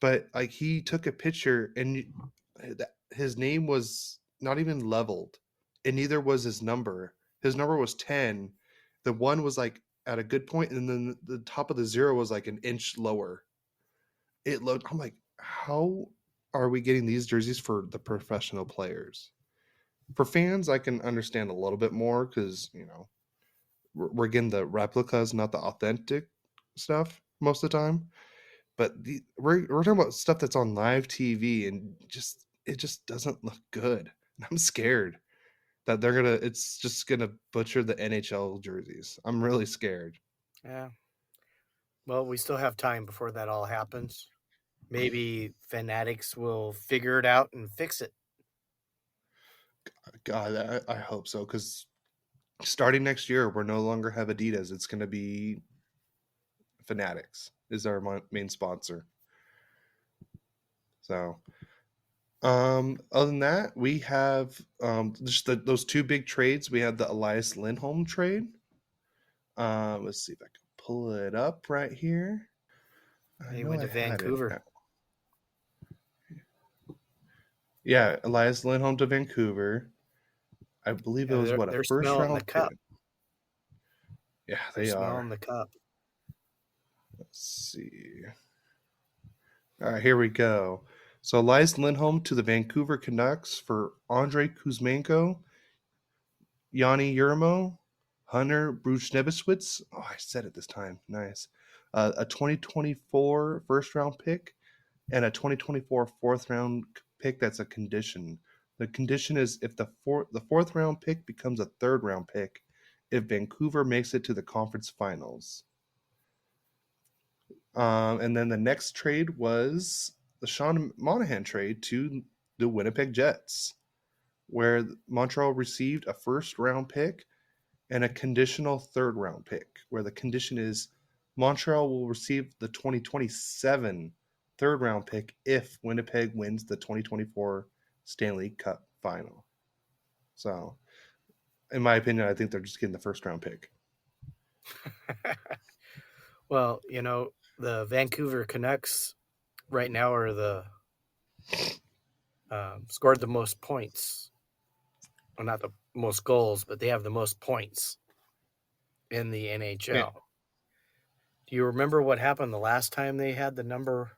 but like he took a picture and his name was not even leveled, and neither was his number. His number was 10. The one was like at a good point, and then the top of the zero was like an inch lower. It looked, I'm like, how are we getting these jerseys for the professional players? For fans, I can understand a little bit more because, you know, we're getting the replicas, not the authentic stuff most of the time. But we're talking about stuff that's on live TV, and just it just doesn't look good. And I'm scared that it's just gonna butcher the NHL jerseys. I'm really scared. Yeah. Well, we still have time before that all happens. Maybe Fanatics will figure it out and fix it. God, I hope so because starting next year, we're no longer have Adidas. It's gonna be Fanatics is our main sponsor. So other than that, we have just those two big trades. We have the Elias Lindholm trade. Let's see if I can pull it up right here. I He know went I to had it. Vancouver. Yeah, Elias Lindholm to Vancouver. I believe it Yeah, was they're what, a they're first smelling the round pick. cup. Yeah, They're they are. smelling the cup. Let's see. All right, here we go. So Elias Lindholm to the Vancouver Canucks for Andrei Kuzmenko, Yanni Yurmo, Hunter Brushnevicius. Oh, I said it this time. Nice. A 2024 first round pick and a 2024 fourth round pick that's a condition. The condition is if the fourth round pick becomes a third round pick if Vancouver makes it to the conference finals. And then the next trade was the Sean Monahan trade to the Winnipeg Jets, where Montreal received a first round pick and a conditional third round pick, where the condition is Montreal will receive the 2027 third round pick if Winnipeg wins the 2024 Stanley Cup final. So, in my opinion, I think they're just getting the first round pick. Well, the Vancouver Canucks right now are the scored the most points. Well, not the most goals, but they have the most points in the Yeah, NHL. Do you remember what happened the last time they had the number?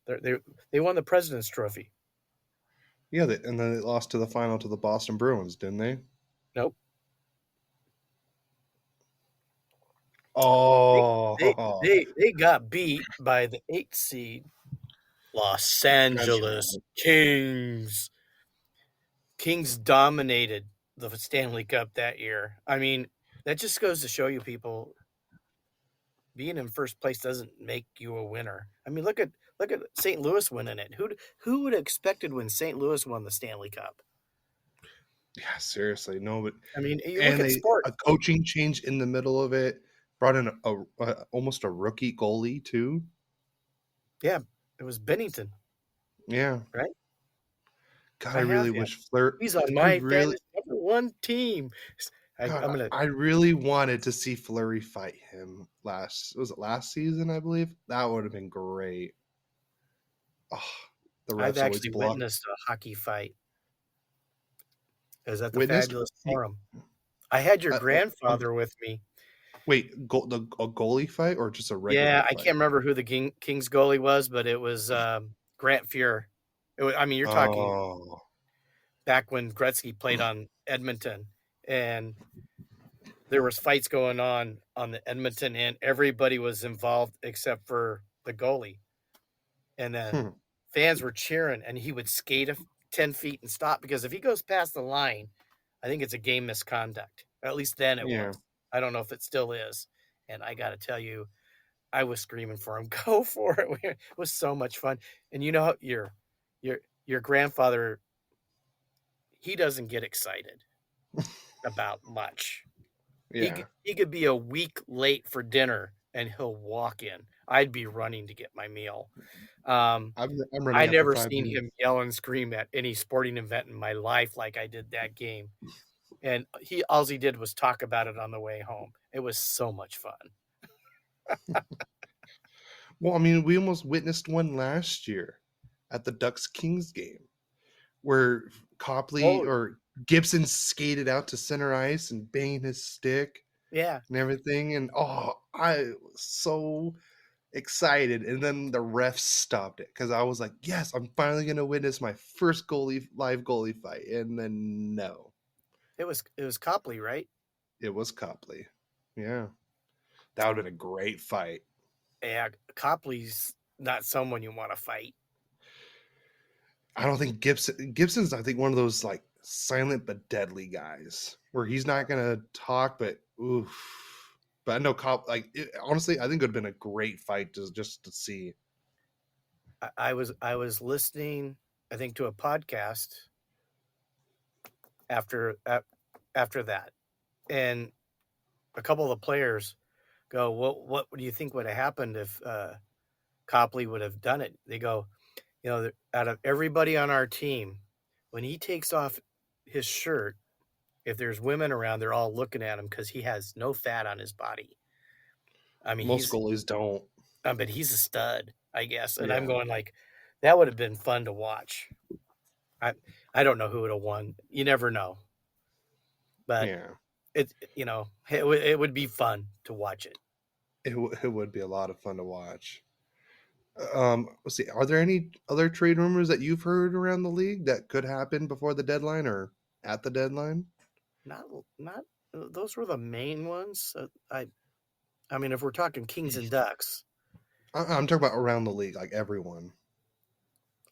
They won the President's Trophy. yeah, and then they lost to the final to the Boston Bruins, didn't they? Nope. They they Oh, they got beat by the 8th seed Los that's Angeles right. Kings. Kings dominated the Stanley Cup that year. I mean, that just goes to show you people being in first place doesn't make you a winner. I mean, look at St. Louis winning it. Who would have expected when St. Louis won the Stanley Cup? Yeah, seriously, no, but I mean, you look and at a sports. coaching change in the middle of it brought in almost a rookie goalie too. Yeah, it was Bennington, Yeah, right? God, I I really have him. wish Flirt. He's on I my really, fantasy number one team. God, I'm gonna. I really wanted to see Flurry fight him last. Was it last season? I believe that would have been great. Oh, the I've refs always actually block. witnessed a hockey fight. I was at the Witnessed? Fabulous Forum. I had your Um, grandfather with me. wait, a goalie fight or just a regular Yeah, I fight? can't remember who the Kings goalie was, but it was Grant Fuhr. I mean, you're talking Oh, back when Gretzky played on Edmonton, and there was fights going on the Edmonton end. Everybody was involved except for the goalie, and then hmm, fans were cheering, and he would skate 10 feet and stop because if he goes past the line, I think it's a game misconduct. At least then it yeah. was. I don't know if it still is. And I got to tell you, I was screaming for him. Go for it. It was so much fun. And you know, your your grandfather, he doesn't get excited about much. Yeah, He could be a week late for dinner and he'll walk in. I'd be running to get my meal. Um, I'm I running after never five seen him minutes. yell and scream at any sporting event in my life like I did that game. And all he did was talk about it on the way home. It was so much fun. Well, I mean, we almost witnessed one last year at the Ducks Kings game where Copley Oh or Gibson skated out to center ice and banged his stick yeah, and everything. And oh, I was so excited. And then the refs stopped it because I was like, yes, I'm finally going to witness my first live goalie fight. And then no, it was Copley, right? it was Copley. Yeah, that would have been a great fight. Yeah, Copley's not someone you want to fight. I don't think Gibson's I think one of those like silent but deadly guys where he's not gonna talk, but oof. But I know honestly, I think it would have been a great fight just to see. I was listening, I think, to a podcast after after that, and a couple of the players go, What do you think would have happened if Copley would have done it?" They go, out of everybody on our team, when he takes off his shirt, if there's women around, they're all looking at him because he has no fat on his body. I mean, Most goalies don't. but he's a stud, I guess. And I'm Yeah, going like, that would have been fun to watch. I I don't know who would have won. You never know, but yeah. it would be fun to watch it. It would be a lot of fun to watch. Let's see. Are there any other trade rumors that you've heard around the league that could happen before the deadline or at the deadline? Not those were the main ones. I mean, if we're talking Kings and Ducks, I'm talking about around the league, like everyone.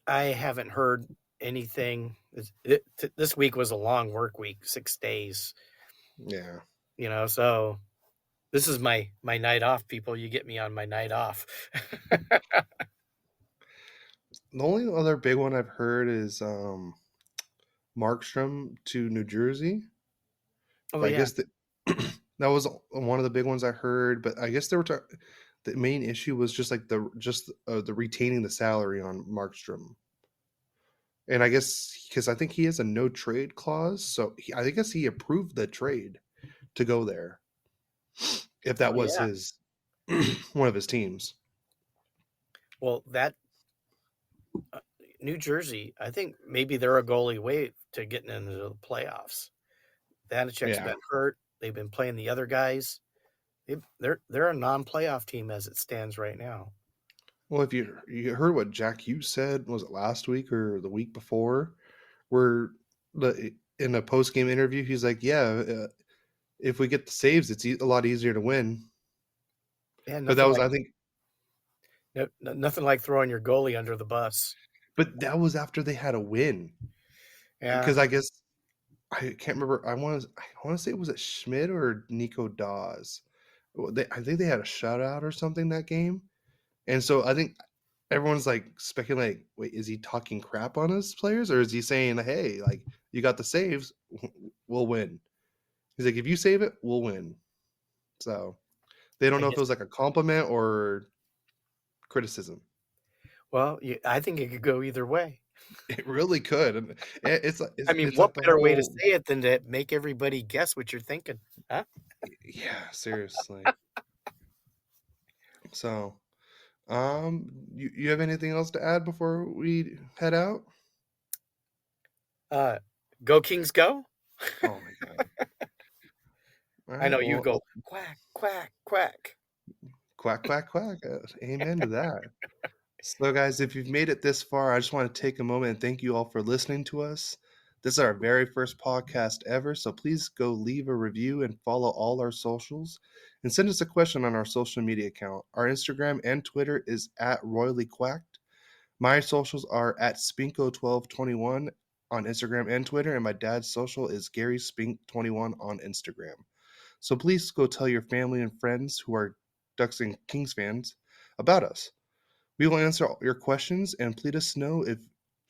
I haven't heard anything. This week was a long work week, 6 days. Yeah. So this is my night off. People, you get me on my night off. The only other big one I've heard is Markstrom to New Jersey. Oh But I yeah, guess that that was one of the big ones I heard. But I guess the main issue was just like the retaining the salary on Markstrom. And I guess because I think he has a no trade clause, so I guess he approved the trade to go there if that oh was yeah. his one of his teams. Well, that New Jersey, I think maybe they're a goalie away to getting into the playoffs. Vanacek's Yeah. been hurt. They've been playing the other guys. They're a non-playoff team as it stands right now. Well, if you heard what Jack Hughes said, was it last week or the week before, where in a post game interview, he's like, "Yeah, if we get the saves, it's a lot easier to win." Yeah, But that nothing was, like I think, nothing like throwing your goalie under the bus. but that was after they had a win. Yeah. Because I guess I can't remember. I want to say it was at Schmidt or Nico Dawes. I think they had a shutout or something that game, and so I think everyone's like speculating. Wait, is he talking crap on his players, or is he saying, "Hey, like you got the saves, we'll win"? He's like, "If you save it, we'll win." So they don't I know if it guess. was like a compliment or criticism. Well, I think it could go either way. It really could, and it's I it's, mean, it's what like the better way to whole say it than to make everybody guess what you're thinking, huh? yeah, seriously. So you have anything else to add before we head out? Uh, go Kings, go! Oh my god! All I know right, you well, go quack, quack, quack. quack quack quack. Amen to that. So, guys, if you've made it this far, I just want to take a moment and thank you all for listening to us. This is our very first podcast ever, so please go leave a review and follow all our socials and send us a question on our social media account. Our Instagram and Twitter is at Royally Quacked. My socials are at Spinko1221 on Instagram and Twitter, and my dad's social is Gary Spink21 on Instagram. So please go tell your family and friends who are Ducks and Kings fans about us. We will answer all your questions and please let us know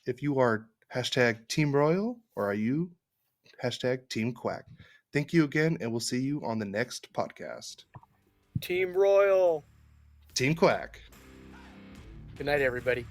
if you are hashtag Team Royal or are you hashtag Team Quack. Thank you again, and we'll see you on the next podcast. Team Royal. Team Quack. Good night, everybody.